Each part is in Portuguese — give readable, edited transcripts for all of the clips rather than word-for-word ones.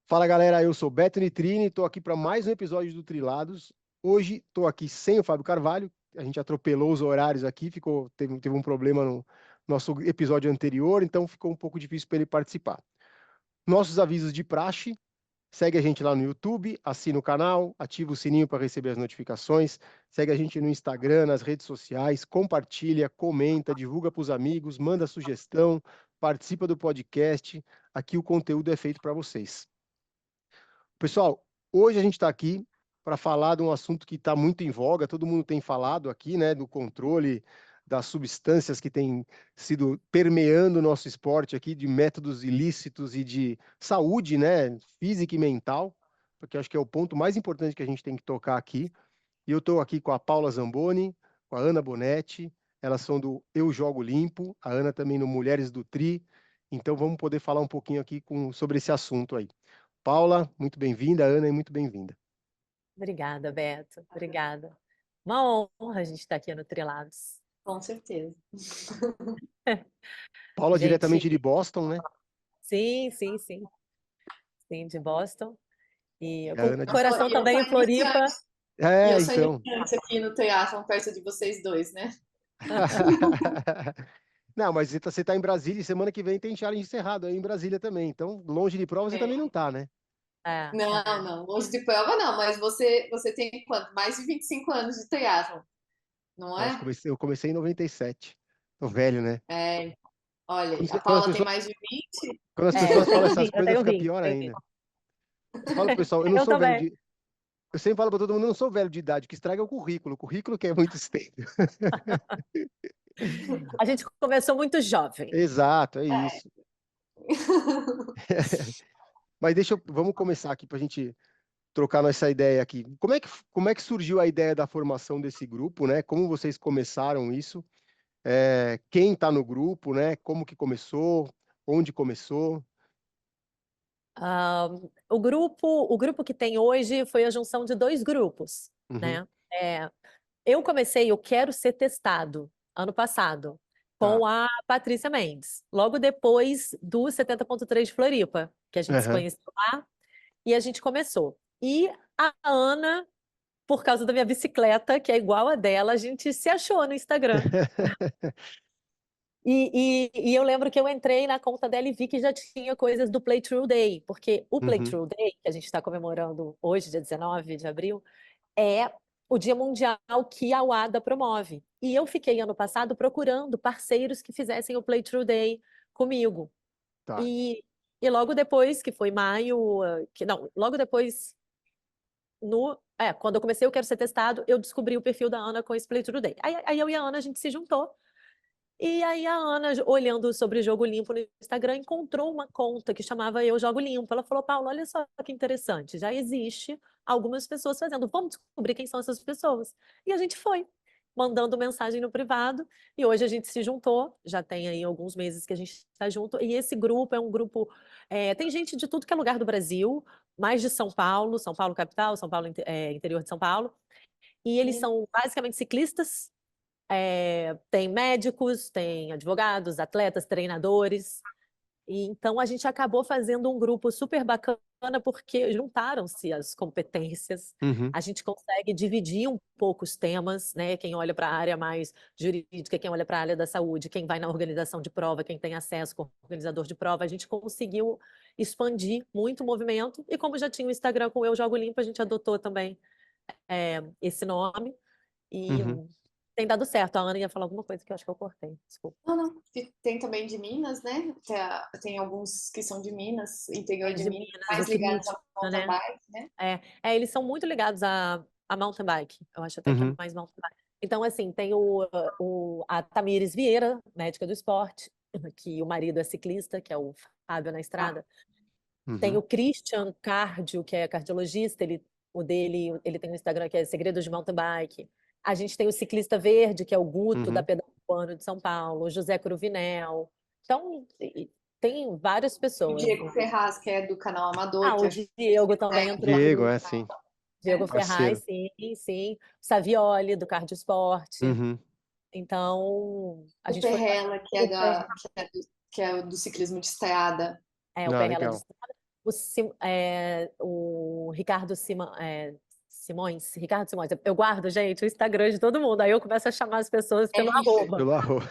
Fala galera, eu sou Beto Nitrini, estou aqui para mais um episódio do Trilados. Hoje estou aqui sem o Fábio Carvalho, a gente atropelou os horários aqui, teve um problema no nosso episódio anterior, então ficou um pouco difícil para ele participar. Nossos avisos de praxe, segue a gente lá no YouTube, assina o canal, ativa o sininho para receber as notificações, segue a gente no Instagram, nas redes sociais, compartilha, comenta, divulga para os amigos, manda sugestão, participa do podcast, aqui o conteúdo é feito para vocês. Pessoal, hoje a gente está aqui para falar de um assunto que está muito em voga, todo mundo tem falado aqui, né, do controle das substâncias que têm sido permeando o nosso esporte aqui, de métodos ilícitos e de saúde, né, física e mental, porque acho que é o ponto mais importante que a gente tem que tocar aqui. E eu estou aqui com a Paula Zamboni, com a Ana Bonetti, elas são do Eu Jogo Limpo, a Ana também no Mulheres do Tri, então vamos poder falar um pouquinho aqui sobre esse assunto aí. Paula, muito bem-vinda. Ana, muito bem-vinda. Obrigada, Beto. Obrigada. Uma honra a gente estar aqui no Trilados. Com certeza. Paula, Gente, diretamente de Boston, né? sim, sim, sim. Sim, de Boston. E A com Ana o coração E eu também em sou Floripa. E eu sou então. iniciante aqui no triatlon, perto de vocês dois, né? Não, mas você tá em Brasília e semana que vem tem Challenge encerrado aí em Brasília também. Então, longe de prova você É. também não tá, né? Não, longe de prova não, mas você tem quanto? Mais de 25 anos de triatlon, não Nossa, é? eu comecei em 97. Tô velho, né? É, olha, Quando, a quando as Paula tem pessoas, mais de 20. quando as É, pessoas eu tenho falam essas 20, eu coisas, tenho fica 20, pior tenho 20. ainda. Eu falo pro pessoal, eu não Eu sou velho também. de. Eu sempre falo para todo mundo, eu não sou velho de idade, o que estraga é o currículo. O currículo que é muito extenso. A gente começou muito jovem. Exato, é É. isso. Mas vamos começar aqui para a gente trocar nossa ideia aqui. Como é que surgiu a ideia da formação desse grupo, né? Como vocês começaram isso? Quem está no grupo, né? Como que começou? Onde começou? Ah, o grupo que tem hoje foi a junção de dois grupos, Uhum, né? Eu comecei o Quero Ser Testado ano passado tá. com a Patrícia Mendes, logo depois do 70.3 de Floripa, que a gente se Aham. conheceu lá e a gente começou. E a Ana, por causa da minha bicicleta, que é igual a dela, a gente se achou no Instagram. E eu lembro que eu entrei na conta dela e vi que já tinha coisas do Playthrough Day, porque o Uhum, Playthrough Day, que a gente está comemorando hoje, dia 19 de abril, é o Dia Mundial que a UADA promove. E eu fiquei ano passado procurando parceiros que fizessem o Playthrough Day comigo. tá. E logo depois, que foi maio, não, logo depois, quando eu comecei o Quero Ser Testado, eu descobri o perfil da Ana com esse Playthrough Day. Aí eu e a Ana, a gente se juntou. E aí a Ana, olhando sobre Jogo Limpo no Instagram, encontrou uma conta que chamava Eu Jogo Limpo. Ela falou, Paulo, olha só que interessante, já existe algumas pessoas fazendo, vamos descobrir quem são essas pessoas. E a gente foi, mandando mensagem no privado, e hoje a gente se juntou, já tem aí alguns meses que a gente está junto, e esse grupo é um grupo, tem gente de tudo que é lugar do Brasil, mais de São Paulo capital, São Paulo interior de São Paulo, e eles Sim. são basicamente ciclistas, tem médicos, tem advogados, atletas, treinadores. E então a gente acabou fazendo um grupo super bacana porque juntaram-se as competências. Uhum, A gente consegue dividir um pouco os temas, né? Quem olha para a área mais jurídica, quem olha para a área da saúde, quem vai na organização de prova, quem tem acesso com o organizador de prova, a gente conseguiu expandir muito o movimento. E como já tinha o Instagram com Eu Jogo Limpo, a gente adotou também esse nome. E uhum. tem dado certo. A Ana ia falar alguma coisa que eu acho que eu cortei. Desculpa. Não. Tem também de Minas, né? Tem alguns que são de Minas, interior Tem de de Minas, Minas, o mais ligados Cristian, ao mountain né? bike, né? Eles são muito ligados a mountain bike. Eu acho até que é Uhum, mais mountain bike. Então, assim, tem a Tamires Vieira, médica do esporte, que o marido é ciclista, que é o Fábio na Ah, estrada. Tem uhum, o Christian Cardio, que é cardiologista, ele tem um Instagram que é Segredos de Mountain Bike. A gente tem o Ciclista Verde, que é o Guto, da uhum. Pedal Urbano de São Paulo, o José Cruvinel. Então, tem várias o pessoas. Diego Ferraz, que é do canal Amador, O que Diego também entrou no Diego, grupo. sim, Diego né? Ferraz, parceiro. sim, sim. O Savioli, do Cardio Esporte. Uhum. Então, a O gente formou Perrella, um grupo. que é do ciclismo de estrada. O Ah, Perrela de legal. Estrada. o Ricardo Simões, Ricardo Simões. Eu guardo, gente, o Instagram de todo mundo. Aí eu começo a chamar as pessoas É pelo Richard. arroba. Pelo arroba.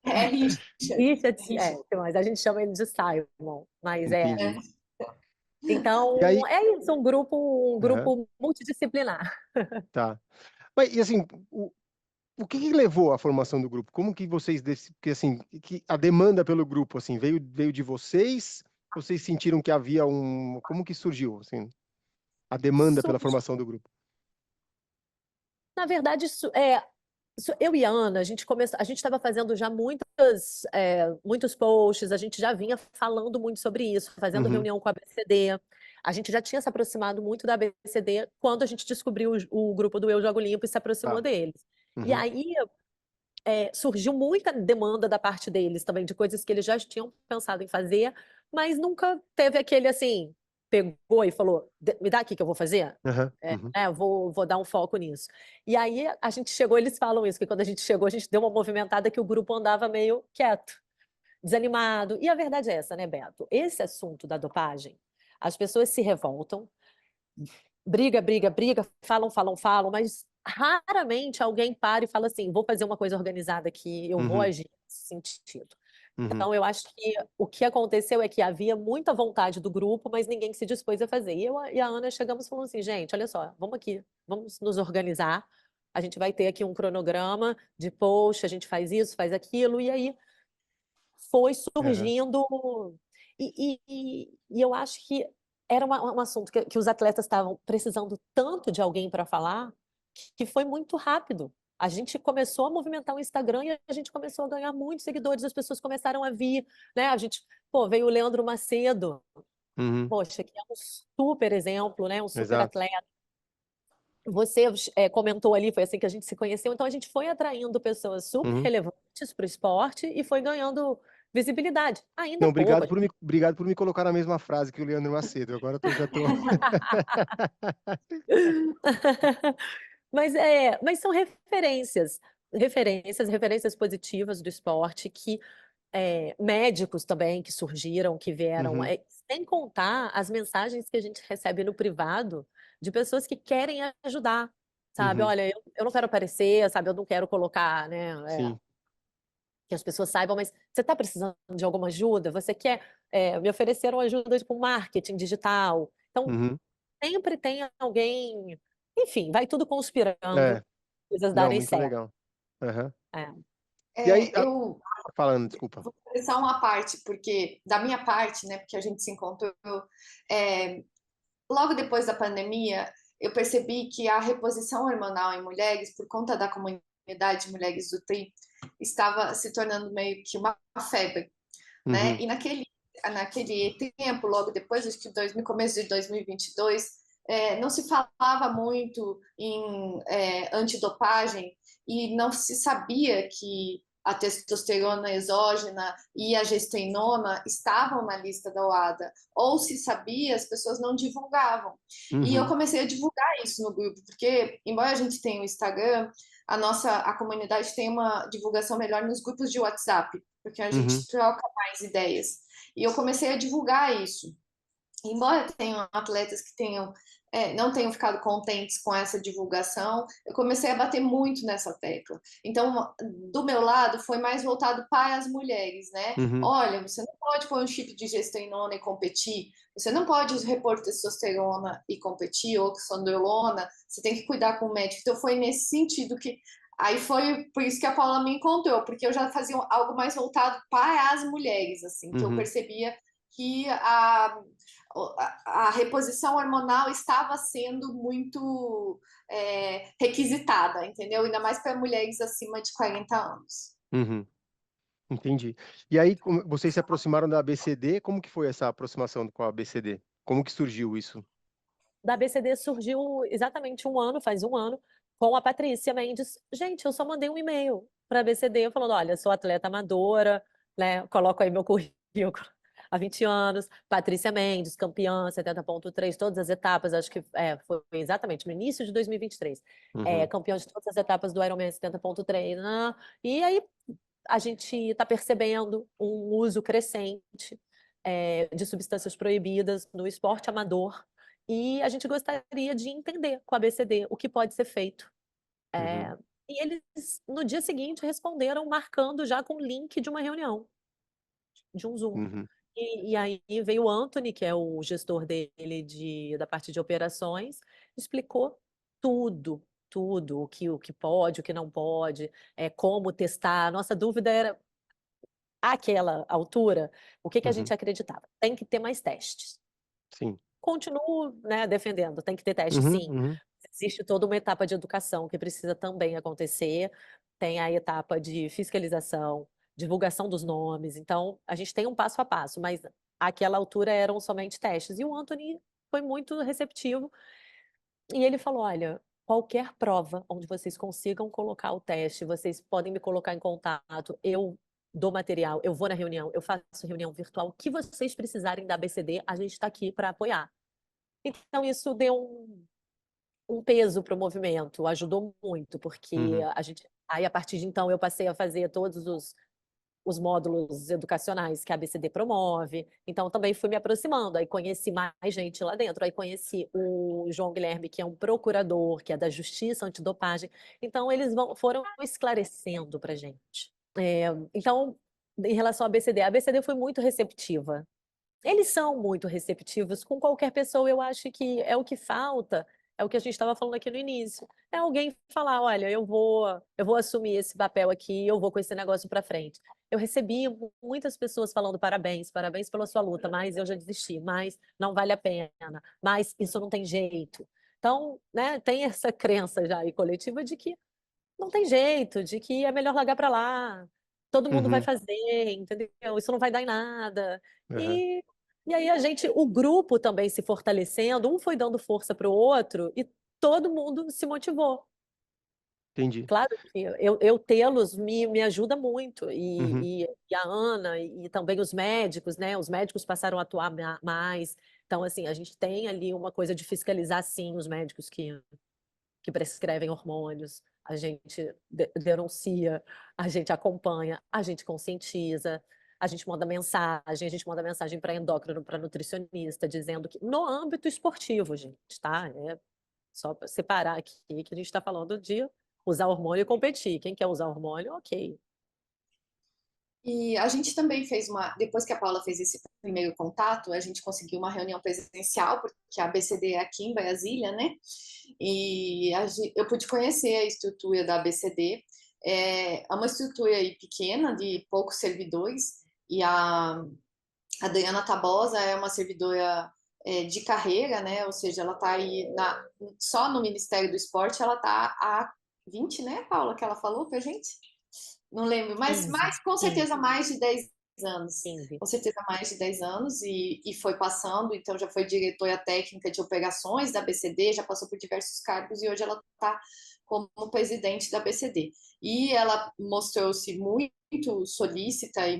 É Richard. Richard, Richard. Simões. A gente chama ele de Simon, mas Entendi. E Então, aí, é isso, um aham, grupo multidisciplinar. tá. Mas, e assim, o que levou à formação do grupo? Como que vocês, porque assim, que a demanda pelo grupo, assim, veio de vocês? Vocês sentiram que havia como que surgiu, assim, a demanda pela formação do grupo? Na verdade, eu e a Ana, a gente estava fazendo já muitos posts, a gente já vinha falando muito sobre isso, fazendo Uhum, reunião com a ABCD. A gente já tinha se aproximado muito da ABCD quando a gente descobriu o grupo do Eu Jogo Limpo e se aproximou tá. deles. E Uhum, aí surgiu muita demanda da parte deles também, de coisas que eles já tinham pensado em fazer, mas nunca teve aquele assim, pegou e falou: Me dá aqui que eu vou fazer. aham, uhum, Vou dar um foco nisso. E aí a gente chegou, eles falam isso, que quando a gente chegou, a gente deu uma movimentada que o grupo andava meio quieto, desanimado. E a verdade é essa, né, Beto? Esse assunto da dopagem, as pessoas se revoltam, briga, falam, mas raramente alguém para e fala assim: vou fazer uma coisa organizada aqui, eu vou uhum, agir nesse sentido. uhum, Então, eu acho que o que aconteceu é que havia muita vontade do grupo, mas ninguém se dispôs a fazer. E eu e a Ana chegamos falando assim: gente, olha só, vamos aqui, vamos nos organizar. A gente vai ter aqui um cronograma de post, a gente faz isso, faz aquilo, e aí foi aham, surgindo. E eu acho que era um assunto que os atletas estavam precisando tanto de alguém para falar, que foi muito rápido. A gente começou a movimentar o Instagram e a gente começou a ganhar muitos seguidores, as pessoas começaram a vir, né? Veio o Leandro Macedo, uhum, poxa, que é um super exemplo, né? Um super exato. atleta. Você comentou ali, foi assim que a gente se conheceu, então a gente foi atraindo pessoas super Uhum. relevantes para o esporte e foi ganhando visibilidade. Ainda Não, pouco. obrigado por me colocar na mesma frase que o Leandro Macedo. Agora já tô. Mas são referências positivas do esporte que médicos também que surgiram, que vieram, Uhum, sem contar as mensagens que a gente recebe no privado de pessoas que querem ajudar, sabe? uhum, Olha, eu não quero aparecer, sabe? Eu não quero colocar, né? sim. Que as pessoas saibam, mas você está precisando de alguma ajuda? Você quer me ofereceram ajuda com marketing digital? Então, Uhum, sempre tem alguém, enfim, vai tudo conspirando, é, coisas não, darem muito certo. legal. Aham. É. E aí, Eu falando, desculpa. vou começar uma parte, porque da minha parte, né, porque a gente se encontrou, é, logo depois da pandemia, eu percebi que a reposição hormonal em mulheres, por conta da comunidade de mulheres do TRI, estava se tornando meio que uma febre, né? Uhum, E naquele tempo, logo depois, acho que no começo de 2022, não se falava muito em antidopagem e não se sabia que a testosterona exógena e a gestrinona estavam na lista da OADA. Ou se sabia, as pessoas não divulgavam. E eu uhum, comecei a divulgar isso no grupo, porque, embora a gente tenha o Instagram, a comunidade tem uma divulgação melhor nos grupos de WhatsApp, porque a uhum, gente troca mais ideias. E eu comecei a divulgar isso. Embora tenham atletas que não tenham ficado contentes com essa divulgação, eu comecei a bater muito nessa tecla. Então, do meu lado, foi mais voltado para as mulheres, né? uhum, Olha, você não pode pôr um chip de gestrinona e competir, você não pode repor testosterona e competir, ou sondrolona, você tem que cuidar com o médico. Então, foi nesse sentido que. Aí foi por isso que a Paula me encontrou, porque eu já fazia algo mais voltado para as mulheres, assim, que eu uhum, percebia que a reposição hormonal estava sendo muito requisitada, entendeu? Ainda mais para mulheres acima de 40 anos. uhum. Entendi. E aí, vocês se aproximaram da ABCD, como que foi essa aproximação com a ABCD? Como que surgiu isso? Da BCD surgiu exatamente faz um ano, com a Patrícia Mendes. Gente, eu só mandei um e-mail para a BCD falando: olha, sou atleta amadora, né? Coloco aí meu currículo há 20 anos, Patrícia Mendes, campeã, 70,3, todas as etapas, acho que foi exatamente no início de 2023. Uhum, Campeã de todas as etapas do Ironman 70,3. E aí a gente está percebendo um uso crescente de substâncias proibidas no esporte amador, e a gente gostaria de entender com a ABCD o que pode ser feito. Uhum. E eles, no dia seguinte, responderam marcando já com o link de uma reunião, de um Zoom. Uhum. E aí veio o Anthony, que é o gestor dele da parte de operações, explicou tudo, tudo, o que pode, o que não pode, como testar. A nossa dúvida era, àquela altura, o que a Uhum. gente acreditava? Tem que ter mais testes. Sim. Continuo, né, defendendo, tem que ter teste Uhum, sim. uhum, Existe toda uma etapa de educação que precisa também acontecer, tem a etapa de fiscalização, divulgação dos nomes, então a gente tem um passo a passo, mas àquela altura eram somente testes. E o Anthony foi muito receptivo, e ele falou: "Olha, qualquer prova onde vocês consigam colocar o teste, vocês podem me colocar em contato, eu dou material, eu vou na reunião, eu faço reunião virtual, o que vocês precisarem da ABCD, a gente está aqui para apoiar". Então isso deu um peso para o movimento, ajudou muito, porque uhum. a gente aí a partir de então eu passei a fazer todos os módulos educacionais que a ABCD promove, então também fui me aproximando, aí conheci mais gente lá dentro, aí conheci o João Guilherme, que é um procurador, que é da Justiça Antidopagem, então eles foram esclarecendo para gente. Então, em relação à ABCD, a ABCD foi muito receptiva. Eles são muito receptivos com qualquer pessoa, eu acho que é o que falta, é o que a gente estava falando aqui no início, é alguém falar: "Olha, eu vou assumir esse papel aqui, eu vou com esse negócio para frente". Eu recebi muitas pessoas falando: "Parabéns, parabéns pela sua luta, mas eu já desisti, mas não vale a pena, mas isso não tem jeito". Então, né, tem essa crença já aí coletiva de que não tem jeito, de que é melhor largar para lá, todo mundo vai Uhum. fazer, entendeu? Isso não vai dar em nada. Aham. E e aí o grupo também se fortalecendo, um foi dando força para o outro e todo mundo se motivou. Entendi. Claro que eu tê-los me ajuda muito, Uhum. e a Ana e também os médicos, né, os médicos passaram a atuar mais, então assim, a gente tem ali uma coisa de fiscalizar sim os médicos que prescrevem hormônios, a gente denuncia, a gente acompanha, a gente conscientiza, a gente manda mensagem para endócrino, para nutricionista, dizendo que no âmbito esportivo, gente, tá? É só para separar aqui que a gente está falando de usar hormônio e competir. Quem quer usar hormônio, ok. E a gente também fez depois que a Paula fez esse primeiro contato, a gente conseguiu uma reunião presencial, porque a ABCD é aqui em Brasília, né? E eu pude conhecer a estrutura da ABCD. É uma estrutura aí pequena, de poucos servidores, e a Dayana Tabosa é uma servidora de carreira, né? Ou seja, ela está aí só no Ministério do Esporte, ela está há 20, né, Paula, que ela falou pra gente? Não lembro, mas 15, com 15, certeza mais de 10 anos. 15. Com certeza mais de 10 anos e foi passando, então já foi diretora técnica de operações da BCD, já passou por diversos cargos e hoje ela está como presidente da BCD. E ela mostrou-se muito solícita e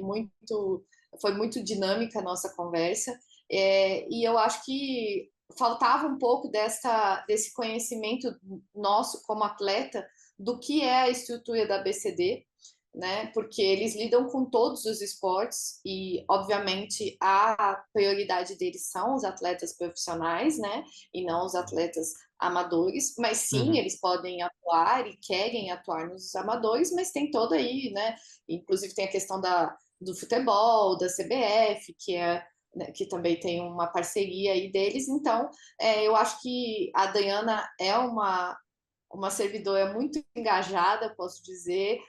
foi muito dinâmica a nossa conversa. E eu acho que faltava um pouco desse conhecimento nosso como atleta do que é a estrutura da BCD, né? Porque eles lidam com todos os esportes e, obviamente, a prioridade deles são os atletas profissionais, né? E não os atletas amadores. Mas sim, Uhum. eles podem atuar e querem atuar nos amadores, mas tem toda aí, né? Inclusive tem a questão do futebol, da CBF, que também tem uma parceria aí deles. Então, eu acho que a Dayana é uma servidora muito engajada, posso dizer,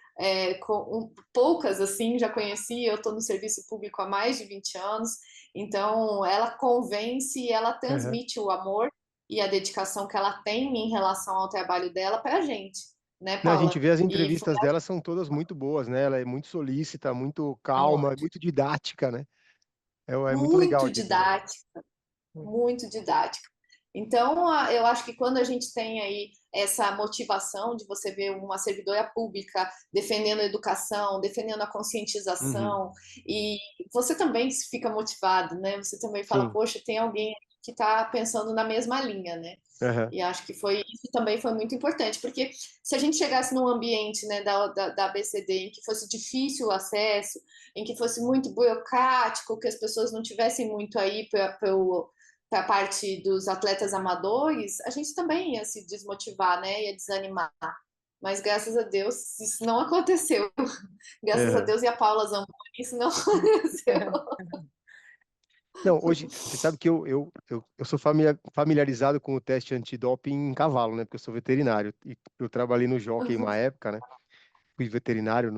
poucas assim já conheci, eu estou no serviço público há mais de 20 anos, então ela convence e ela Aham. transmite o amor e a dedicação que ela tem em relação ao trabalho dela para a gente, né, Não, a gente Paula? vê as E foi entrevistas dela são todas muito boas, né? Ela é muito solícita, muito São calma, ótimos. muito didática, né? É muito legal muito de ver. didática, muito didática. Então, eu acho que quando a gente tem aí essa motivação de você ver uma servidora pública defendendo a educação, defendendo a Uhum. conscientização, e você também fica motivado, né? Você também fala, Sim. poxa, tem alguém que está pensando na mesma linha, né? Aham. E acho que isso também foi muito importante, porque se a gente chegasse num ambiente, né, da ABCD em que fosse difícil o acesso, em que fosse muito burocrático, que as pessoas não tivessem muito aí para a parte dos atletas amadores, a gente também ia se desmotivar, né, ia desanimar. Mas graças a Deus isso não aconteceu. Graças a Aham. Deus e a Paula Zamboni isso não aconteceu. Não, hoje, você sabe que eu sou familiarizado com o teste antidoping em cavalo, né? Porque eu sou veterinário. E eu trabalhei no Jockey uma época, né? Fui veterinário,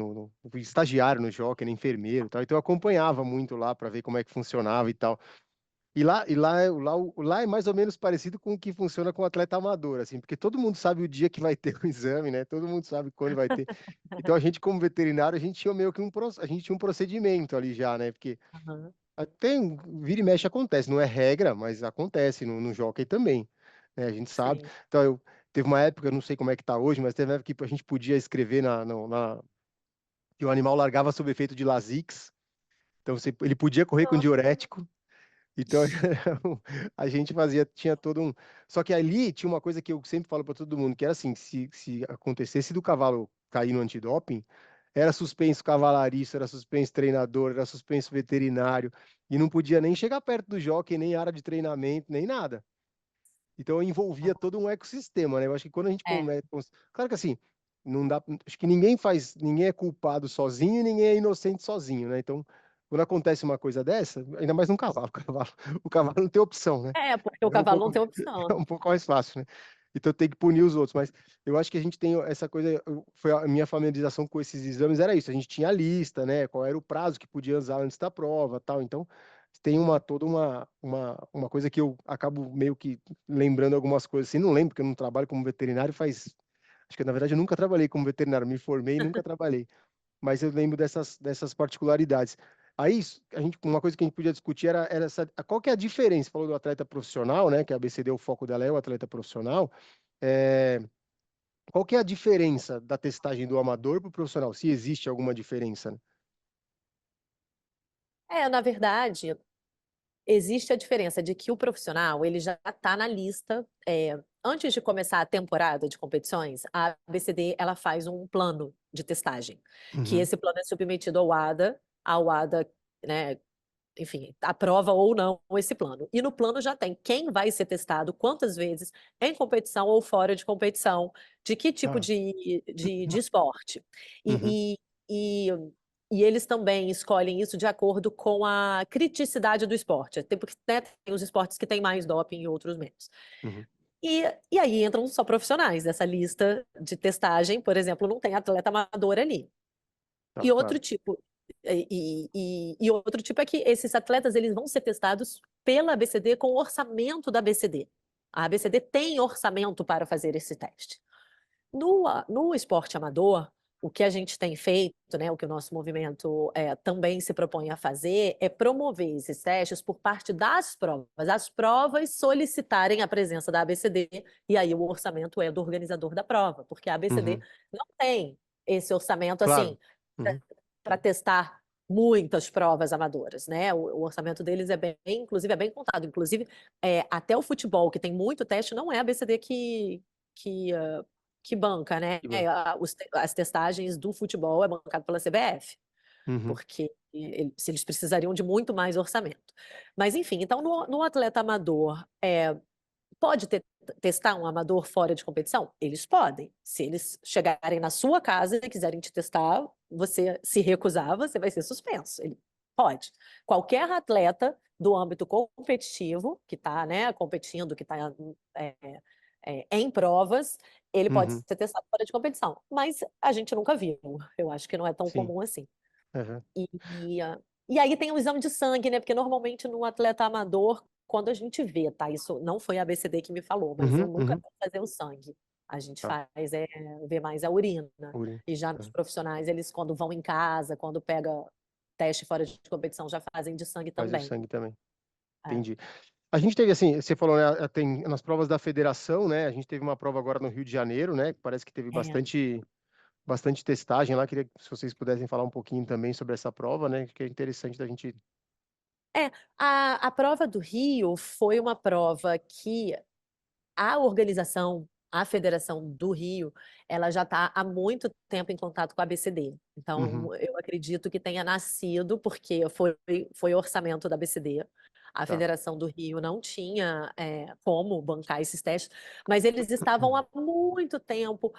fui estagiário no Jockey, né? Enfermeiro e tal. Então eu acompanhava muito lá para ver como é que funcionava e tal. Lá é mais ou menos parecido com o que funciona com o atleta amador, assim, porque todo mundo sabe o dia que vai ter o exame, né? Todo mundo sabe quando vai ter. Então a gente, como veterinário, a gente tinha meio que a gente tinha um procedimento ali já, né? Porque Aham. tem, vira e mexe acontece, não é regra, mas acontece no Jockey também, né? A gente sabe. Sim. Então, teve uma época, eu não sei como é que tá hoje, mas teve uma época que a gente podia escrever que o animal largava sob efeito de Lasix, então ele podia correr com Nossa. diurético, então a gente fazia, tinha todo um. Só que ali tinha uma coisa que eu sempre falo para todo mundo, que era assim, se acontecesse do cavalo cair no antidoping, era suspenso cavalariço, era suspenso treinador, era suspenso veterinário, e não podia nem chegar perto do jockey, nem área de treinamento, nem nada. Então envolvia todo um ecossistema, né? Eu acho que quando a gente É. começa. Claro que assim, não dá. Acho que ninguém é culpado sozinho e ninguém é inocente sozinho, né? Então, quando acontece uma coisa dessa, ainda mais num cavalo, o cavalo não tem opção, né? É, porque o É um cavalo pouco, não tem opção, é né? um pouco mais fácil, né? Então tem que punir os outros, mas eu acho que a gente tem essa coisa, foi a minha familiarização com esses exames era isso, a gente tinha a lista, né? Qual era o prazo que podia usar antes da prova, tal. Então tem uma coisa que eu acabo meio que lembrando algumas coisas assim, não lembro porque eu não trabalho como veterinário acho que na verdade eu nunca trabalhei como veterinário, me formei e nunca trabalhei, mas eu lembro dessas particularidades. Aí, uma coisa que a gente podia discutir era qual que é a diferença? Você falou do atleta profissional, né? Que a ABCD, o foco dela é o atleta profissional. É, qual que é a diferença da testagem do amador para o profissional? Se existe alguma diferença, né? Na verdade, existe a diferença de que o profissional, ele já está na lista, antes de começar a temporada de competições, a ABCD, ela faz um plano de testagem, que Uhum. esse plano é submetido ao ADA, ao ADA, né, enfim, aprova ou não esse plano. E no plano já tem quem vai ser testado, quantas vezes, em competição ou fora de competição, de que tipo Ah. de esporte. Uhum. E, e, e eles também escolhem isso de acordo com a criticidade do esporte. Porque, né, tem os esportes que têm mais doping e outros menos. Uhum. E, e aí entram só profissionais. Nessa lista de testagem, por exemplo, não tem atleta amador ali. Tá, E claro. outro tipo, e outro tipo é que esses atletas eles vão ser testados pela ABCD com o orçamento da ABCD. A ABCD tem orçamento para fazer esse teste. No esporte amador, o que a gente tem feito, né, o que o nosso movimento também se propõe a fazer, é promover esses testes por parte das provas. As provas solicitarem a presença da ABCD, e aí o orçamento é do organizador da prova, porque a ABCD Uhum. não tem esse orçamento Claro. assim Uhum. para testar muitas provas amadoras, né? O orçamento deles inclusive é bem contado. Inclusive, até o futebol, que tem muito teste, não é a ABCD que, ah, que banca, né? Que bom. As testagens do futebol é bancado pela CBF, Uhum. porque eles precisariam de muito mais orçamento. Mas, enfim, então no atleta amador, pode testar um amador fora de competição? Eles podem. Se eles chegarem na sua casa e quiserem te testar, você se recusar, você vai ser suspenso. Ele pode. Qualquer atleta do âmbito competitivo, que está, né, competindo, que está em provas, ele pode Uhum. ser testado fora de competição. Mas a gente nunca viu. Eu acho que não é tão Sim. comum assim. Uhum. E aí tem o exame de sangue, né? Porque normalmente no atleta amador, quando a gente vê, tá? Isso não foi a ABCD que me falou, mas eu Uhum. nunca Uhum. vou fazer o sangue. A gente Tá. faz, vê mais a urina. Urina. E já nos Uhum. profissionais, eles quando vão em casa, quando pega teste fora de competição, já fazem de sangue Faz o também. sangue também. É. Entendi. A gente teve assim, você falou, né, tem nas provas da federação, né? A gente teve uma prova agora no Rio de Janeiro, né? Que parece que teve É. bastante testagem lá. Queria que se vocês pudessem falar um pouquinho também sobre essa prova, né? Que é interessante da gente. A prova do Rio foi uma prova que a organização, a Federação do Rio, ela já está há muito tempo em contato com a ABCD. Uhum. Então, eu acredito que tenha nascido porque foi orçamento da ABCD. A Tá. Federação do Rio não tinha como bancar esses testes, mas eles estavam há muito tempo.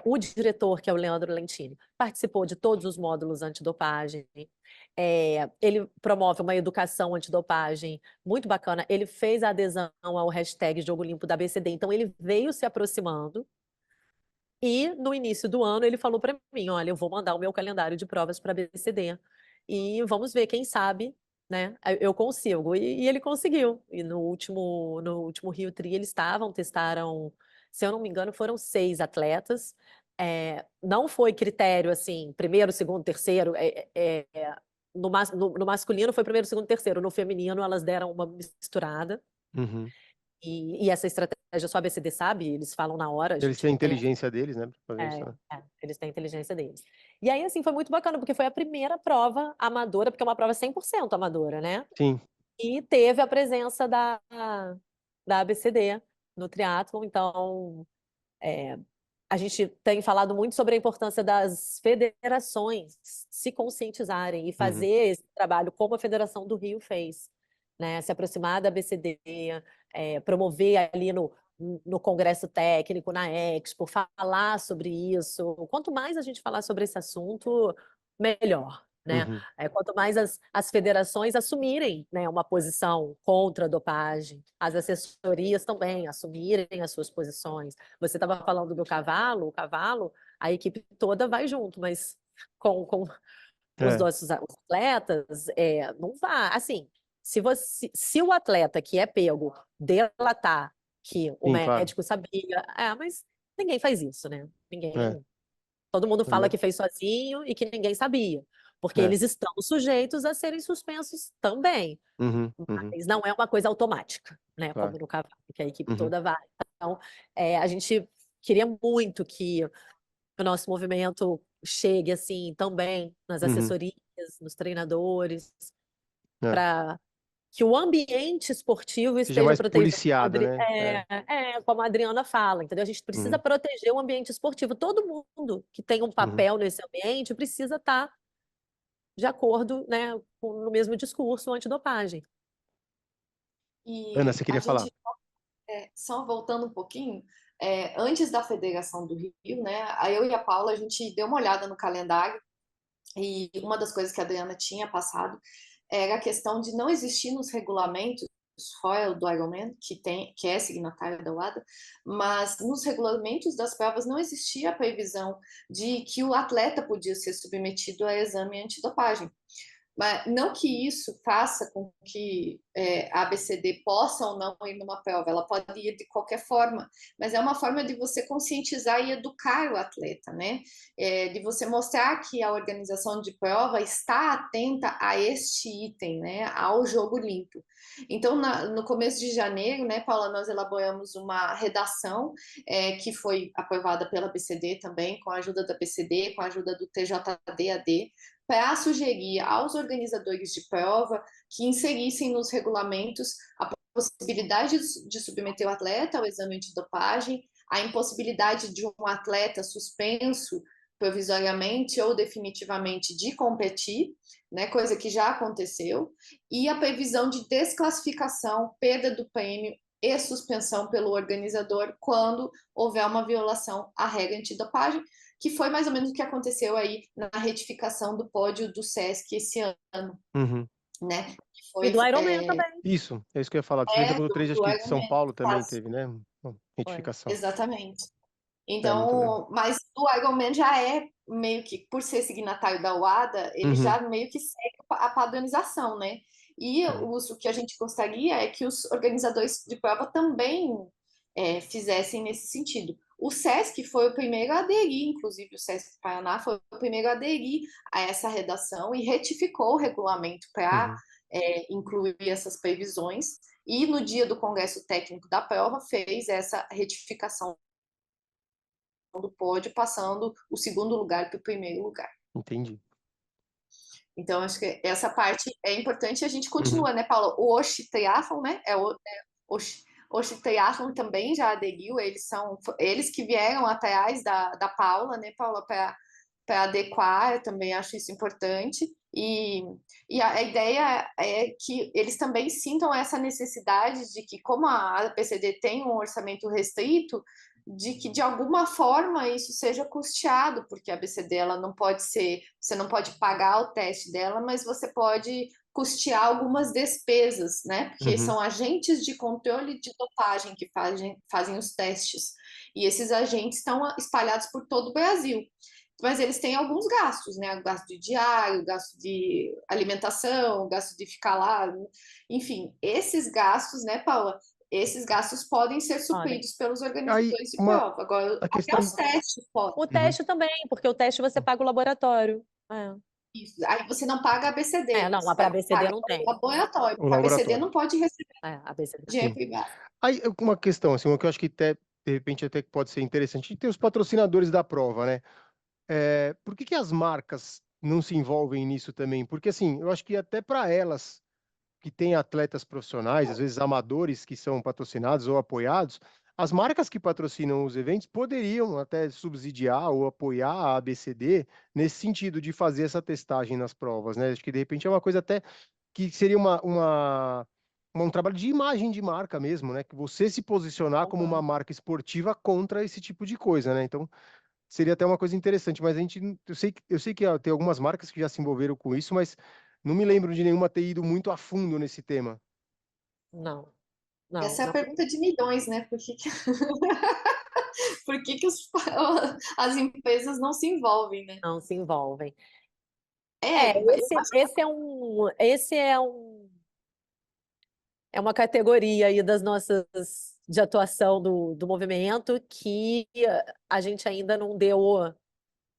O diretor, que é o Leandro Lentini, participou de todos os módulos antidopagem. Ele promove uma educação antidopagem muito bacana. Ele fez a adesão ao hashtag Jogo Limpo da ABCD, então ele veio se aproximando. E no início do ano ele falou para mim: olha, eu vou mandar o meu calendário de provas para a ABCD e vamos ver, quem sabe, né? Eu consigo. E ele conseguiu. E no último Rio Tri eles testaram, se eu não me engano, foram 6 atletas. Não foi critério assim, primeiro, segundo, terceiro. No masculino foi primeiro, segundo, terceiro. No feminino elas deram uma misturada. Uhum. E essa estratégia só a ABCD sabe, eles falam na hora, a Eles gente têm a não tem inteligência deles, né, pra fazer isso, né? eles têm a inteligência deles. E aí, assim, foi muito bacana, porque foi a primeira prova amadora, porque é uma prova 100% amadora, né? Sim. E teve a presença da ABCD no triatlon, então a gente tem falado muito sobre a importância das federações se conscientizarem e fazer esse trabalho como a Federação do Rio fez, né? Se aproximar da ABCD, promover ali no Congresso Técnico, na Expo, falar sobre isso. Quanto mais a gente falar sobre esse assunto, melhor, né? Uhum. Quanto mais as federações assumirem, né, uma posição contra a dopagem, as assessorias também assumirem as suas posições. Você estava falando do cavalo, o cavalo, a equipe toda vai junto, mas com os nossos atletas, não vai. Assim, se o atleta que é pego delatar que o Sim, claro. médico sabia, mas ninguém faz isso, né? É. Todo mundo fala Também. que fez sozinho e que ninguém sabia, porque É. eles estão sujeitos a serem suspensos também, Uhum. Uhum. mas não é uma coisa automática, né? Claro. Como no cavalo, que a equipe Uhum. toda vai. Então, a gente queria muito que o nosso movimento chegue assim também nas Uhum. assessorias, nos treinadores, É. para que o ambiente esportivo Seja esteja mais protegido, policiado, né? como a Adriana fala, entendeu? A gente precisa Uhum. proteger o ambiente esportivo. Todo mundo que tem um Uhum. papel nesse ambiente precisa estar de acordo, né, no mesmo discurso antidopagem. Ana, E você a queria falar? gente, só voltando um pouquinho, antes da Federação do Rio, né, eu e a Paula, a gente deu uma olhada no calendário e uma das coisas que a Adriana tinha passado era a questão de não existir nos regulamentos fora do Ironman, que é signatário da WADA, mas nos regulamentos das provas não existia a previsão de que o atleta podia ser submetido a exame antidopagem. Mas não que isso faça com que a ABCD possa ou não ir numa prova, ela pode ir de qualquer forma, mas é uma forma de você conscientizar e educar o atleta, né? De você mostrar que a organização de prova está atenta a este item, né? Ao jogo limpo. Então, no começo de janeiro, né, Paula, nós elaboramos uma redação que foi aprovada pela ABCD também, com a ajuda da ABCD, com a ajuda do TJD-AD, para sugerir aos organizadores de prova que inserissem nos regulamentos a possibilidade de submeter o atleta ao exame antidopagem, a impossibilidade de um atleta suspenso provisoriamente ou definitivamente de competir, né, coisa que já aconteceu, e a previsão de desclassificação, perda do prêmio e suspensão pelo organizador quando houver uma violação à regra antidopagem, que foi mais ou menos o que aconteceu aí na retificação do pódio do Sesc esse ano, Uhum. né? E do Ironman também. Isso, é isso que eu ia falar. Do 50x3, acho do que de São Ironman, Paulo também caso. teve, né? Retificação. Exatamente. Muito legal. Então, mas o Ironman já é meio que, por ser signatário da WADA, ele Uhum. já meio que segue a padronização, né? E o que a gente gostaria é que os organizadores de prova também fizessem nesse sentido. O SESC foi o primeiro a aderir, inclusive o SESC Paraná foi o primeiro a aderir a essa redação e retificou o regulamento para incluir essas previsões. E no dia do Congresso Técnico da prova fez essa retificação do pódio, passando o segundo lugar para o primeiro lugar. Entendi. Então, acho que essa parte é importante. A gente Uhum. continua, né, Paulo? O Oshi Triathlon, né? Oshi Triathlon também já aderiu. Eles que vieram atrás da Paula, né, Paula, para adequar. Eu também acho isso importante. E a ideia é que eles também sintam essa necessidade de que, como a ABCD tem um orçamento restrito, de que de alguma forma isso seja custeado, porque a ABCD ela não pode ser, você não pode pagar o teste dela, mas você pode custear algumas despesas, né? Porque Uhum. são agentes de controle de dopagem que fazem os testes. E esses agentes estão espalhados por todo o Brasil. Mas eles têm alguns gastos, né? O gasto de diário, o gasto de alimentação, o gasto de ficar lá, enfim, esses gastos, né, Paula? Esses gastos podem ser Podem. supridos pelos Aí, organizadores de prova. Agora, a até questão. os testes podem. O Uhum. teste também, porque o teste você paga o laboratório. Isso. Aí você não paga a ABCD, Não, você para vai ABCD pagar não o tem. laboratório. O A ABCD laboratório. não pode receber ABCD. dinheiro Sim. privado. Aí, uma questão, assim, uma que eu acho que até, de repente, até que pode ser interessante. Tem os patrocinadores da prova, né? Por que as marcas não se envolvem nisso também? Porque, assim, eu acho que até para elas, que têm atletas profissionais, às vezes amadores que são patrocinados ou apoiados, as marcas que patrocinam os eventos poderiam até subsidiar ou apoiar a ABCD nesse sentido de fazer essa testagem nas provas, né? Acho que, de repente, é uma coisa até que seria um trabalho de imagem de marca mesmo, né? Que você se posicionar como uma marca esportiva contra esse tipo de coisa, né? Então, seria até uma coisa interessante, mas eu sei que tem algumas marcas que já se envolveram com isso, mas não me lembro de nenhuma ter ido muito a fundo nesse tema. Não, não, Essa é a não, pergunta de milhões, né? Por que as empresas não se envolvem, né? não se envolvem. Mas eu É uma categoria aí das nossas de atuação do movimento que a gente ainda não deu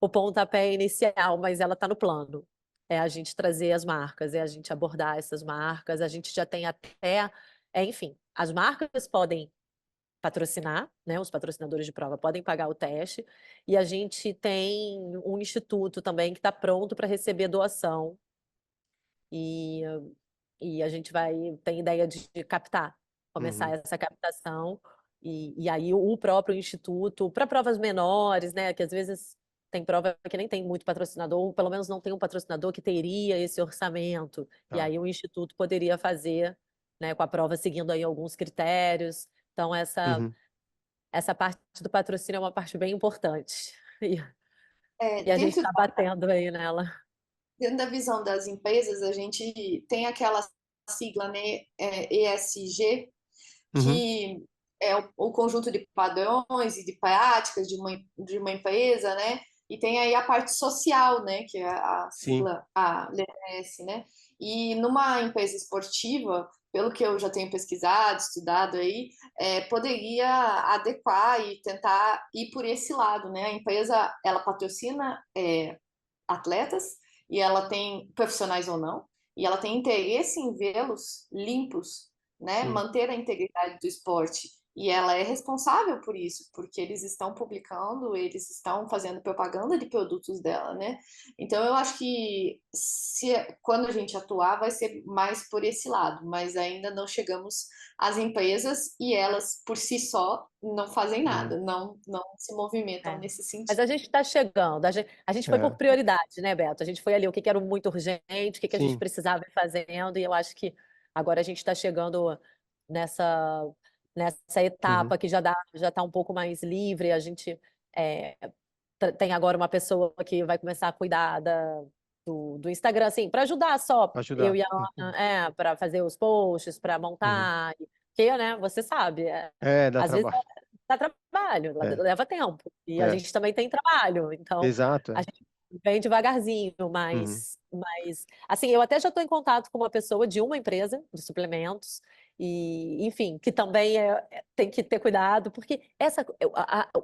o pontapé inicial, mas ela está no plano. É a gente trazer as marcas, é a gente abordar essas marcas, a gente já tem até, enfim, as marcas podem patrocinar, né? Os patrocinadores de prova podem pagar o teste, e a gente tem um instituto também que está pronto para receber doação. E, e a gente tem ideia de captar, começar Uhum. essa captação, e aí o próprio instituto, para provas menores, né? Que às vezes tem prova que nem tem muito patrocinador, ou pelo menos não tem um patrocinador que teria esse orçamento. E Tá. aí o instituto poderia fazer, né, com a prova seguindo aí alguns critérios. Então, Uhum. essa parte do patrocínio é uma parte bem importante. E a gente dentro está batendo aí nela. Dentro da visão das empresas, a gente tem aquela sigla, né, ESG, Uhum. que é o conjunto de padrões e de práticas de uma empresa, né? E tem aí a parte social, né, que é a Sim. sigla, a letra S, né? E numa empresa esportiva, pelo que eu já tenho pesquisado, estudado aí, poderia adequar e tentar ir por esse lado, né? A empresa, ela patrocina atletas, e ela tem profissionais ou não, e ela tem interesse em vê-los limpos, né? Sim. Manter a integridade do esporte. E ela é responsável por isso, porque eles estão publicando, eles estão fazendo propaganda de produtos dela, né? Então eu acho que quando a gente atuar vai ser mais por esse lado, mas ainda não chegamos às empresas e elas por si só não fazem Uhum. nada, não se movimentam É. nesse Mas sentido. a gente está chegando. A gente foi por É. prioridade, né, Beto? A gente foi ali o que era muito urgente, o que a gente Sim. precisava ir fazendo, e eu acho que agora a gente está chegando nessa, nessa Uhum. etapa que já está um pouco mais livre. A gente é, tem agora uma pessoa que vai começar a cuidar do Instagram, assim, para ajudar só eu Ajudar. e a Uhum. Ana, para fazer os posts, para Uhum. montar, porque, né, você sabe, Dá às vezes trabalho. dá trabalho, É. leva tempo. E a É. gente também tem trabalho. Então, Exato. a É. gente vem devagarzinho, Uhum. mas assim, eu até já estou em contato com uma pessoa de uma empresa de suplementos, e, enfim, que também tem que ter cuidado, porque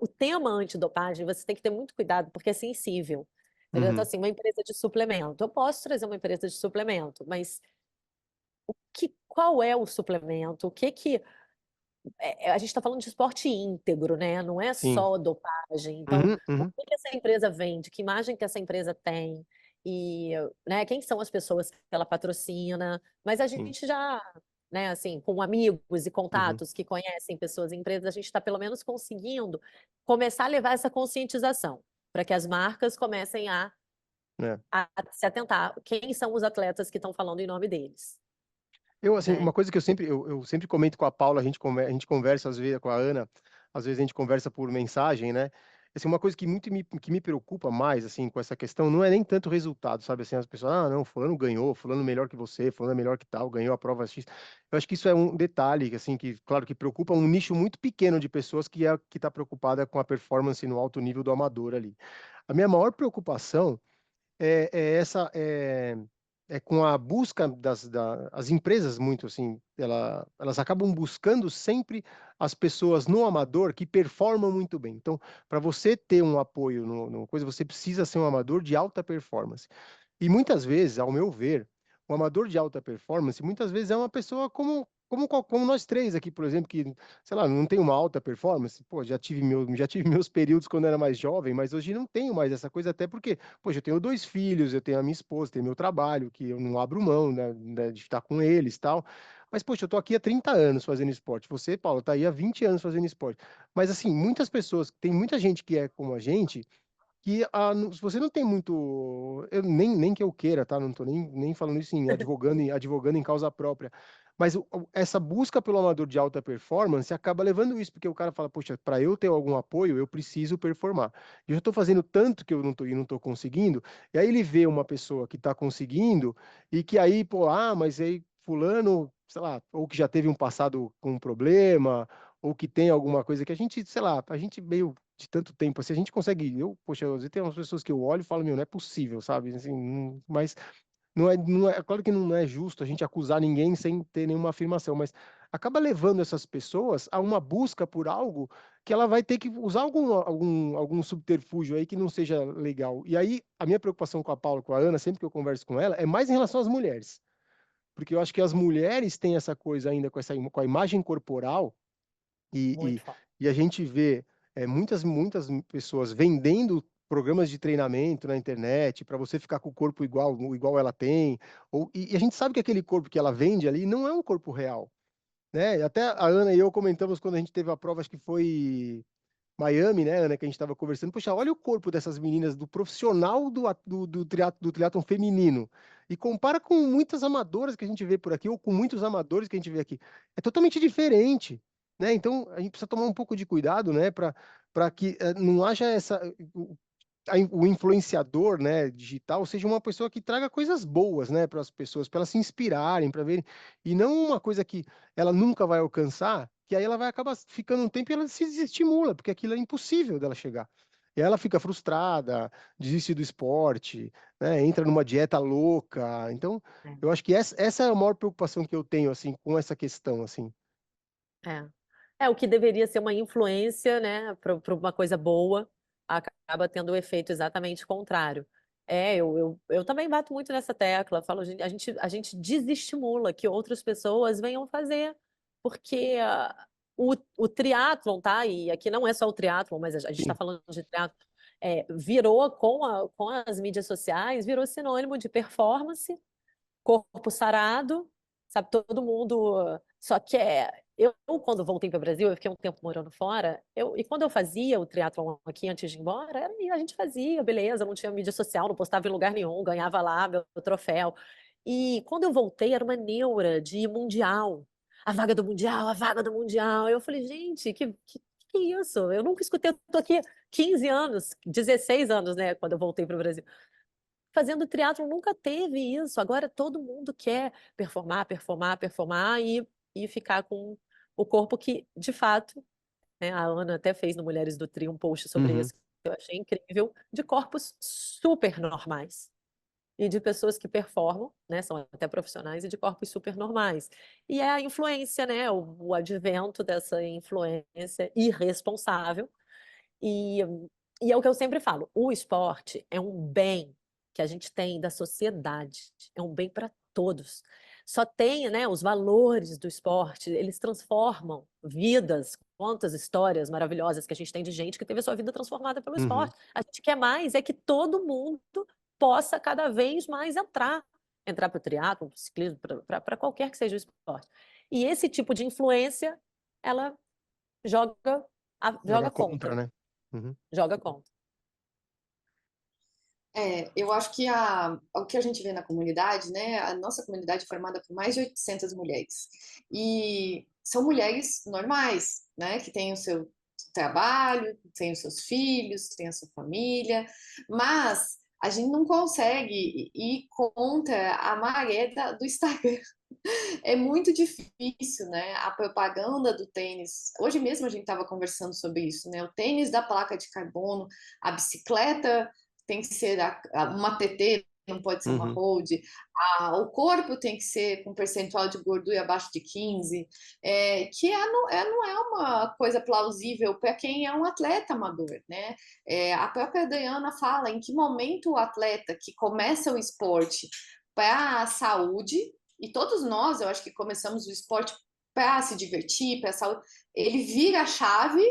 o tema antidopagem, você tem que ter muito cuidado, porque é sensível. Entendeu? Então, Uhum. assim, uma empresa de suplemento, eu posso trazer uma empresa de suplemento, mas qual é o suplemento? A gente está falando de esporte íntegro, né? Não é Sim. só dopagem. Então, Uhum. o Uhum. que essa empresa vende? Que imagem que essa empresa tem? e, né, quem são as pessoas que ela patrocina, mas a Sim. gente já, né, assim, com amigos e Uhum. contatos que conhecem pessoas em empresas, a gente está pelo menos conseguindo começar a levar essa conscientização, para que as marcas comecem É. a se atentar quem são os atletas que estão falando em nome deles, Eu, assim, né? uma coisa que eu sempre comento com a Paula, a gente conversa às vezes com a Ana, às vezes a gente conversa por mensagem, né? Assim, uma coisa que me preocupa mais, assim, com essa questão, não é nem tanto o resultado, sabe? Assim, as pessoas, ah, não, fulano ganhou, fulano melhor que você, fulano é melhor que tal, ganhou a prova X. Eu acho que isso é um detalhe, assim, que, claro, que preocupa um nicho muito pequeno de pessoas que está preocupada com a performance no alto nível do amador ali. A minha maior preocupação é com a busca as empresas muito assim, elas acabam buscando sempre as pessoas no amador que performam muito bem. Então, para você ter um apoio no coisa, você precisa ser um amador de alta performance. E muitas vezes, ao meu ver, o amador de alta performance, muitas vezes é uma pessoa como nós três aqui, por exemplo, que, sei lá, não tem uma alta performance. Pô, já tive meus períodos quando era mais jovem, mas hoje não tenho mais essa coisa, até porque, poxa, eu tenho dois filhos, eu tenho a minha esposa, tenho meu trabalho, que eu não abro mão, né, de estar com eles, tal. Mas, poxa, eu tô aqui há 30 anos fazendo esporte. Você, Paulo, tá aí há 20 anos fazendo esporte. Mas, assim, muitas pessoas, tem muita gente que é como a gente, que se você não tem muito, eu nem que eu queira, tá? Não tô nem falando isso em advogando em causa própria, mas essa busca pelo amador de alta performance acaba levando isso, porque o cara fala, poxa, para eu ter algum apoio, eu preciso performar. E eu estou fazendo tanto que eu não tô conseguindo, e aí ele vê uma pessoa que está conseguindo e que aí, pô, mas aí fulano, sei lá, ou que já teve um passado com um problema, ou que tem alguma coisa que a gente, sei lá, a gente meio de tanto tempo, assim, a gente consegue, poxa, às vezes tem umas pessoas que eu olho e falo, meu, não é possível, sabe, assim, mas é claro que não é justo a gente acusar ninguém sem ter nenhuma afirmação, mas acaba levando essas pessoas a uma busca por algo que ela vai ter que usar algum subterfúgio aí que não seja legal. E aí, a minha preocupação com a Paula, com a Ana, sempre que eu converso com ela, é mais em relação às mulheres, porque eu acho que as mulheres têm essa coisa ainda com a imagem corporal, e, Muito forte. e a gente vê muitas pessoas vendendo programas de treinamento na internet para você ficar com o corpo igual ela tem. E a gente sabe que aquele corpo que ela vende ali não é um corpo real, né? Até a Ana e eu comentamos quando a gente teve a prova, acho que foi Miami, né, Ana, que a gente estava conversando. Poxa, olha o corpo dessas meninas, do profissional do triatlon feminino. E compara com muitas amadoras que a gente vê por aqui, ou com muitos amadores que a gente vê aqui. É totalmente diferente, né? Então, a gente precisa tomar um pouco de cuidado, né, para que não haja o influenciador, né, digital seja uma pessoa que traga coisas boas, né, para as pessoas, para elas se inspirarem, para verem, e não uma coisa que ela nunca vai alcançar, que aí ela vai acabar ficando um tempo e ela se desestimula, porque aquilo é impossível dela chegar. E aí ela fica frustrada, desiste do esporte, né, entra numa dieta louca. Então, eu acho que essa é a maior preocupação que eu tenho, assim, com essa questão, assim. É. É, o que deveria ser uma influência, né, para uma coisa boa, acaba tendo o efeito exatamente contrário. Eu também bato muito nessa tecla, falo, a gente desestimula que outras pessoas venham fazer, porque o triatlon, tá? E aqui não é só o triatlon, mas a gente está Sim. falando de triatlon, virou com as mídias sociais, virou sinônimo de performance, corpo sarado, sabe? Todo mundo. Só que quando voltei para o Brasil, eu fiquei um tempo morando fora, e quando eu fazia o triatlon aqui antes de ir embora, a gente fazia, beleza, não tinha mídia social, não postava em lugar nenhum, ganhava lá meu troféu. E quando eu voltei, era uma neura de mundial. A vaga do mundial, a vaga do mundial. Eu falei, gente, que isso? Eu nunca escutei, eu tô aqui 15 anos, 16 anos, né, quando eu voltei para o Brasil fazendo triatlo nunca teve isso. Agora todo mundo quer performar, performar, performar e ficar com o corpo que, de fato, né, a Ana até fez no Mulheres do Tri um post sobre Uhum. isso, que eu achei incrível, de corpos super normais. E de pessoas que performam, né, são até profissionais, e de corpos super normais. E é a influência, né, o advento dessa influência irresponsável e, e é o que eu sempre falo: o esporte é um bem que a gente tem da sociedade, é um bem para todos. Só tem, né, os valores do esporte, eles transformam vidas. Quantas histórias maravilhosas que a gente tem de gente que teve a sua vida transformada pelo Uhum. esporte. A gente quer mais é que todo mundo possa cada vez mais entrar para o triatlo, para o ciclismo, para qualquer que seja o esporte. E esse tipo de influência, ela joga Joga contra. contra, né? Uhum. Joga contra. Eu acho que o que a gente vê na comunidade, né? A nossa comunidade é formada por mais de 800 mulheres. E são mulheres normais, né? Que têm o seu trabalho, têm os seus filhos, têm a sua família, mas a gente não consegue ir contra a maré do Instagram. É muito difícil, né? A propaganda do tênis. Hoje mesmo a gente estava conversando sobre isso, né? O tênis da placa de carbono, a bicicleta tem que ser uma TT, não pode ser uma Uhum. road. O corpo tem que ser com percentual de gordura abaixo de 15, não é uma coisa plausível para quem é um atleta amador, né? A própria Diana fala em que momento o atleta que começa o esporte para a saúde, e todos nós, eu acho que começamos o esporte para se divertir, para a saúde, ele vira a chave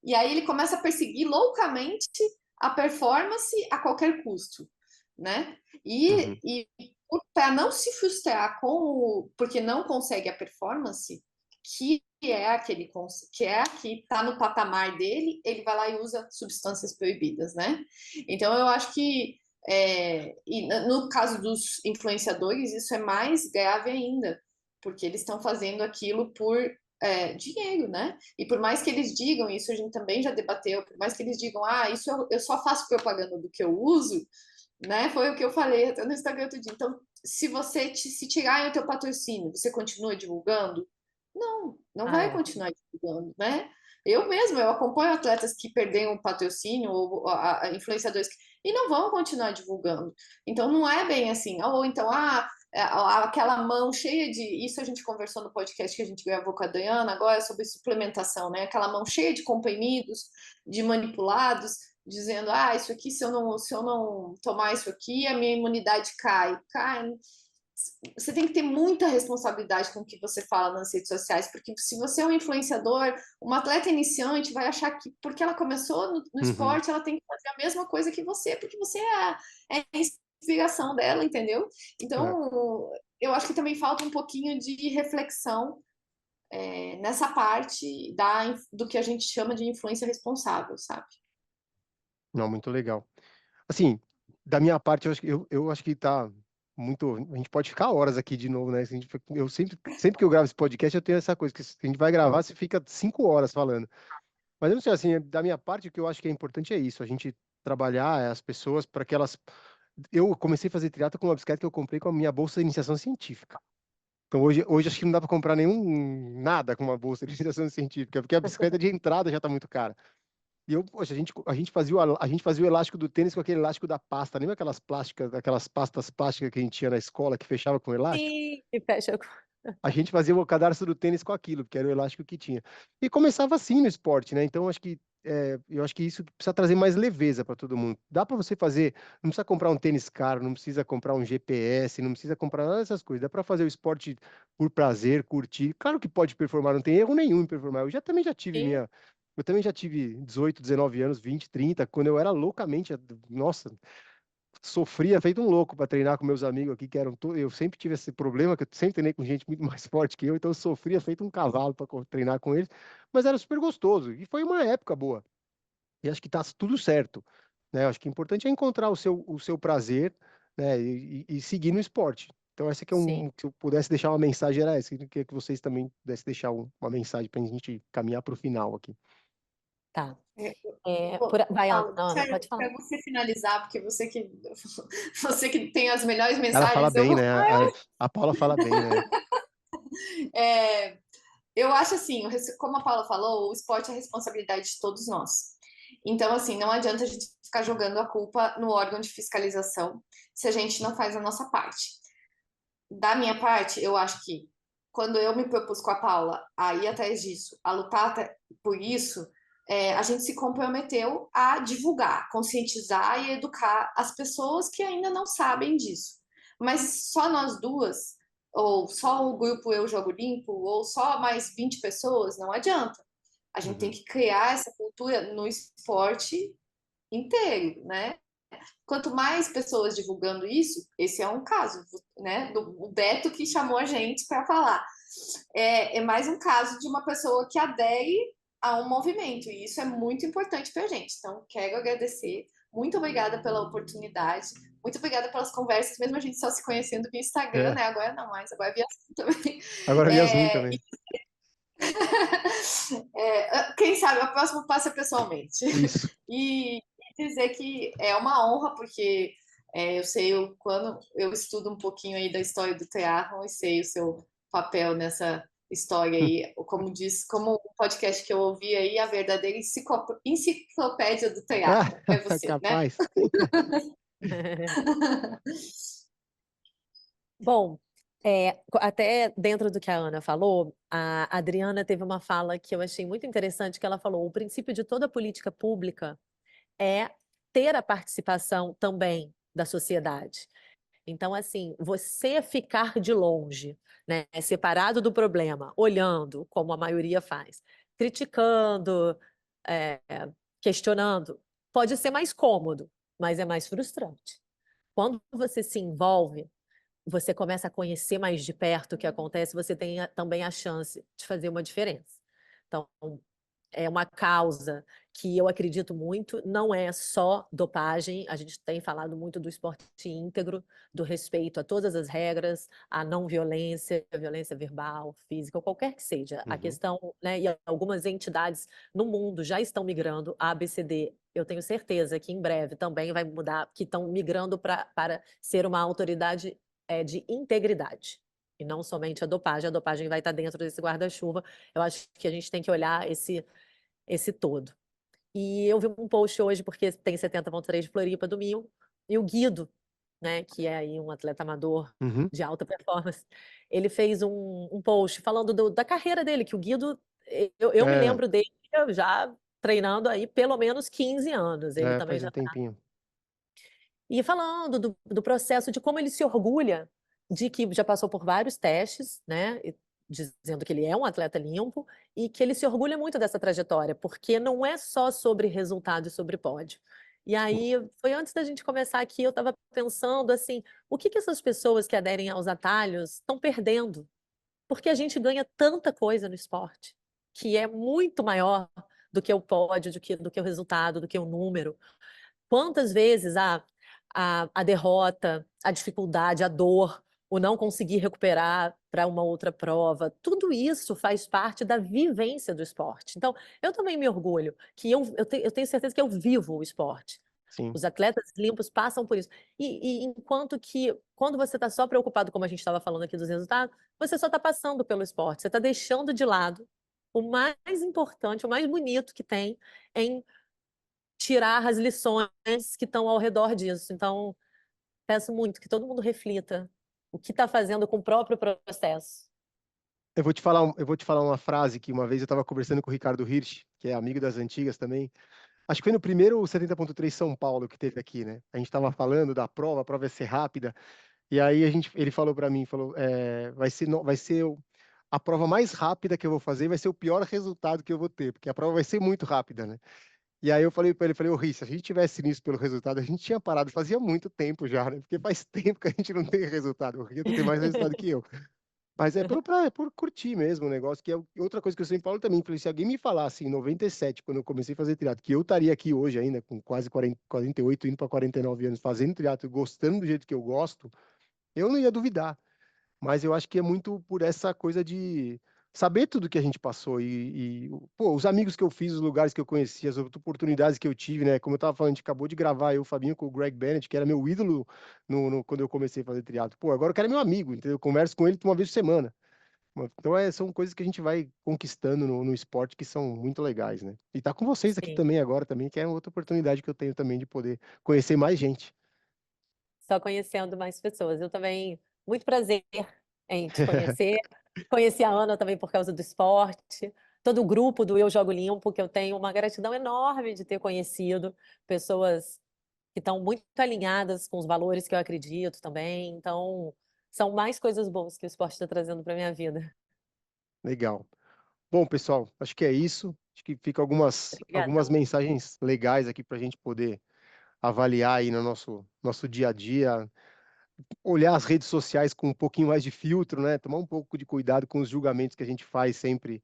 e aí ele começa a perseguir loucamente a performance a qualquer custo, né? Uhum. E para não se frustrar porque não consegue a performance, que é que está no patamar dele, ele vai lá e usa substâncias proibidas, né? Então eu acho que e no caso dos influenciadores, isso é mais grave ainda, porque eles estão fazendo aquilo por dinheiro, né? E por mais que eles digam, isso a gente também já debateu, por mais que eles digam, isso eu só faço propaganda do que eu uso, né? Foi o que eu falei até no Instagram outro dia. Então, se tirarem o teu patrocínio, você continua divulgando? Não vai continuar divulgando, né? Eu acompanho atletas que perderam o patrocínio, ou influenciadores e não vão continuar divulgando. Então, não é bem assim. Ou então, aquela mão cheia de. Isso a gente conversou no podcast que a gente gravou com a Diana agora sobre suplementação, né? Aquela mão cheia de comprimidos, de manipulados, dizendo: isso aqui, se eu não tomar isso aqui, a minha imunidade cai. Você tem que ter muita responsabilidade com o que você fala nas redes sociais, porque se você é um influenciador, uma atleta iniciante vai achar que porque ela começou no esporte, ela tem que fazer a mesma coisa que você, porque você é a inspiração dela, entendeu? Então, eu acho que também falta um pouquinho de reflexão nessa parte do que a gente chama de influência responsável, sabe? Não, muito legal. Assim, da minha parte, eu acho que tá muito. A gente pode ficar horas aqui de novo, né? Eu sempre que eu gravo esse podcast, eu tenho essa coisa, que a gente vai gravar, você fica 5 horas falando. Mas eu não sei, assim, da minha parte, o que eu acho que é importante é isso, a gente trabalhar as pessoas para que elas. Eu comecei a fazer triatlo com uma bicicleta que eu comprei com a minha bolsa de iniciação científica. Então hoje acho que não dá para comprar nada com uma bolsa de iniciação científica, porque a bicicleta de entrada já está muito cara. E poxa, a gente fazia o elástico do tênis com aquele elástico da pasta. Lembra aquelas pastas plásticas que a gente tinha na escola que fechava com elástico? Sim, e fecha. A gente fazia o cadarço do tênis com aquilo, porque era o elástico que tinha. E começava assim no esporte, né? Então eu acho que isso precisa trazer mais leveza para todo mundo. Dá para você fazer, não precisa comprar um tênis caro, não precisa comprar um GPS, não precisa comprar nada dessas coisas. Dá para fazer o esporte por prazer, curtir. Claro que pode performar, não tem erro nenhum em performar. Sim, Eu também já tive 18, 19 anos, 20, 30, quando eu era loucamente, nossa, sofria feito um louco para treinar com meus amigos aqui, eu sempre tive esse problema, que eu sempre treinei com gente muito mais forte que eu, então eu sofria feito um cavalo para treinar com eles, mas era super gostoso, e foi uma época boa, e acho que tá tudo certo, né? Acho que o importante é encontrar o seu prazer, né, e seguir no esporte. Então, essa que é sim, se eu pudesse deixar uma mensagem, era essa, eu queria que vocês também pudessem deixar uma mensagem para a gente caminhar para o final aqui. tá. É, Vai, Ana, Paulo, Ana, pode falar. para você finalizar, porque você que tem as melhores Ela fala mensagens, bem, né? A Paula fala bem, né? é, eu acho assim, como a Paula falou, o esporte é responsabilidade de todos nós. Então, assim, não adianta a gente ficar jogando a culpa no órgão de fiscalização se a gente não faz a nossa parte. Da minha parte, eu acho que quando eu me propus com a Paula a ir atrás disso, a lutar por isso, a gente se comprometeu a divulgar, conscientizar e educar as pessoas que ainda não sabem disso. Mas só nós duas, ou só o grupo Eu Jogo Limpo, ou só mais 20 pessoas, não adianta. A gente tem Uhum. que criar essa cultura no esporte inteiro, né? Quanto mais pessoas divulgando isso, esse é um caso, né? O Beto que chamou a gente para falar. É mais um caso de uma pessoa que adere a um movimento, e isso é muito importante para a gente. Então, quero agradecer. Muito obrigada pela oportunidade. Muito obrigada pelas conversas, mesmo a gente só se conhecendo via Instagram, É, né? Agora não mais, agora via Zoom também. agora via Zoom É, também. quem sabe o próximo passo é pessoalmente. Isso. E dizer que é uma honra, porque eu sei quando eu estudo um pouquinho aí da história do triatlon e sei o seu papel nessa história aí, como o podcast que eu ouvi aí, a verdadeira enciclopédia do Ah, triatlon é você, né? capaz. Bom, até dentro do que a Ana falou, a Adriana teve uma fala que eu achei muito interessante, que ela falou: o princípio de toda política pública é ter a participação também da sociedade. Então, assim, você ficar de longe, né, separado do problema, olhando, como a maioria faz, criticando, é, questionando, pode ser mais cômodo, mas é mais frustrante. Quando você se envolve, você começa a conhecer mais de perto o que acontece, você tem também a chance de fazer uma diferença. Então, é uma causa que eu acredito muito, não é só dopagem, a gente tem falado muito do esporte íntegro, do respeito a todas as regras, a não violência, a violência verbal, física, ou qualquer que seja. A questão, né, e algumas entidades no mundo já estão migrando, a ABCD, eu tenho certeza que em breve também vai mudar, que estão migrando para ser uma autoridade de integridade. E não somente a dopagem vai estar dentro desse guarda-chuva. Eu acho que a gente tem que olhar esse todo. E eu vi um post hoje, porque tem 70.3 de Floripa domingo, e o Guido, né, que é aí um atleta amador Uhum. de alta performance, ele fez um post falando da carreira dele, que o Guido, eu me É, lembro dele já treinando aí pelo menos 15 anos, ele também faz um já tempinho. e falando do processo de como ele se orgulha de que já passou por vários testes, né? Dizendo que ele é um atleta limpo e que ele se orgulha muito dessa trajetória, porque não é só sobre resultado e sobre pódio. E aí, foi antes da gente começar aqui, eu estava pensando assim, o que essas pessoas que aderem aos atalhos estão perdendo? Porque a gente ganha tanta coisa no esporte, que é muito maior do que o pódio, do que o resultado, do que o número. Quantas vezes a derrota, a dificuldade, a dor, o não conseguir recuperar para uma outra prova, tudo isso faz parte da vivência do esporte. Então, eu também me orgulho que eu tenho certeza que eu vivo o esporte. Sim. Os atletas limpos passam por isso. E enquanto que, quando você está só preocupado, como a gente estava falando aqui dos resultados, você só está passando pelo esporte, você está deixando de lado o mais importante, o mais bonito que tem em tirar as lições que estão ao redor disso. Então, peço muito que todo mundo reflita o que está fazendo com o próprio processo. Eu vou te falar uma frase que uma vez eu estava conversando com o Ricardo Hirsch, que é amigo das antigas também. Acho que foi no primeiro 70.3 São Paulo que teve aqui, né? A gente estava falando da prova, a prova ia ser rápida. E aí ele falou para mim, falou, vai ser a prova mais rápida que eu vou fazer, vai ser o pior resultado que eu vou ter, porque a prova vai ser muito rápida, né? E aí eu falei para ele, ô Rui, se a gente tivesse nisso pelo resultado, a gente tinha parado, fazia muito tempo já, né? Porque faz tempo que a gente não tem resultado. O Rita tem mais resultado que eu. Mas é por curtir mesmo o negócio, que é outra coisa que eu sempre falo também. Falei, se alguém me falasse em 97, quando eu comecei a fazer triatlo, que eu estaria aqui hoje ainda, com quase 48, indo para 49 anos, fazendo triatlo, gostando do jeito que eu gosto, eu não ia duvidar. Mas eu acho que é muito por essa coisa de saber tudo que a gente passou pô, os amigos que eu fiz, os lugares que eu conheci, as oportunidades que eu tive, né? Como eu tava falando, a gente acabou de gravar, eu, o Fabinho, com o Greg Bennett, que era meu ídolo quando eu comecei a fazer triatlo. Pô, agora o cara é meu amigo, entendeu? Eu converso com ele uma vez por semana. Então, são coisas que a gente vai conquistando no esporte que são muito legais, né? E tá com vocês aqui Sim, também agora também, que é outra oportunidade que eu tenho também de poder conhecer mais gente. só conhecendo mais pessoas. Eu também, muito prazer em te conhecer. Conheci a Ana também por causa do esporte. Todo o grupo do Eu Jogo Limpo, que eu tenho uma gratidão enorme de ter conhecido pessoas que estão muito alinhadas com os valores que eu acredito também. Então, são mais coisas boas que o esporte está trazendo para minha vida. Legal. Bom, pessoal, acho que é isso. Acho que fica algumas Obrigada. mensagens legais aqui para a gente poder avaliar aí no nosso dia a dia, olhar as redes sociais com um pouquinho mais de filtro, né? Tomar um pouco de cuidado com os julgamentos que a gente faz sempre,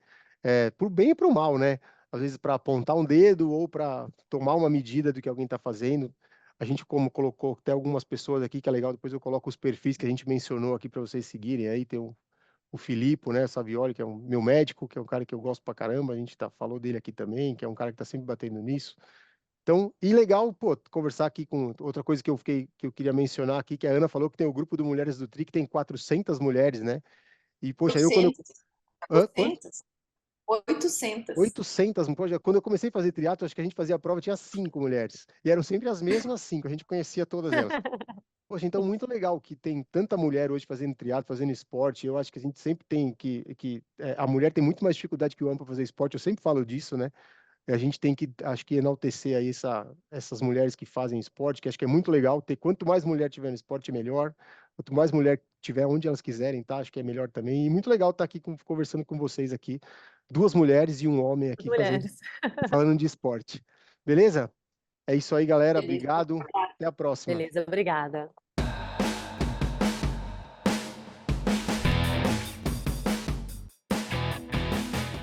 pro bem e pro mal, né? Às vezes para apontar um dedo ou para tomar uma medida do que alguém está fazendo. A gente, como colocou até algumas pessoas aqui, que é legal, depois eu coloco os perfis que a gente mencionou aqui para vocês seguirem. Aí tem o Filippo, né, Savioli, que é o meu médico, que é um cara que eu gosto pra caramba, a gente falou dele aqui também, que é um cara que tá sempre batendo nisso. Então, e legal, pô, conversar aqui com outra coisa que eu queria mencionar aqui, que a Ana falou que tem o grupo do Mulheres do Tri, que tem 400 mulheres, né? E, poxa, eu quando... 800, Hã? Quanto? 400, 800. 800, poxa, quando eu comecei a fazer triatlo, acho que a gente fazia a prova, tinha 5 mulheres. E eram sempre as mesmas 5, a gente conhecia todas elas. Poxa, então muito legal que tem tanta mulher hoje fazendo triatlo, fazendo esporte. Eu acho que a gente sempre tem a mulher tem muito mais dificuldade que o homem para fazer esporte. Eu sempre falo disso, né? E a gente tem que, acho que enaltecer aí essas mulheres que fazem esporte, que acho que é muito legal ter. Quanto mais mulher tiver no esporte, melhor. Quanto mais mulher tiver onde elas quiserem, tá? Acho que é melhor também. E muito legal estar aqui conversando com vocês aqui. 2 mulheres e um homem aqui Mulheres. falando de esporte. Beleza? É isso aí, galera. Beleza. Obrigado. Até a próxima. Beleza, obrigada.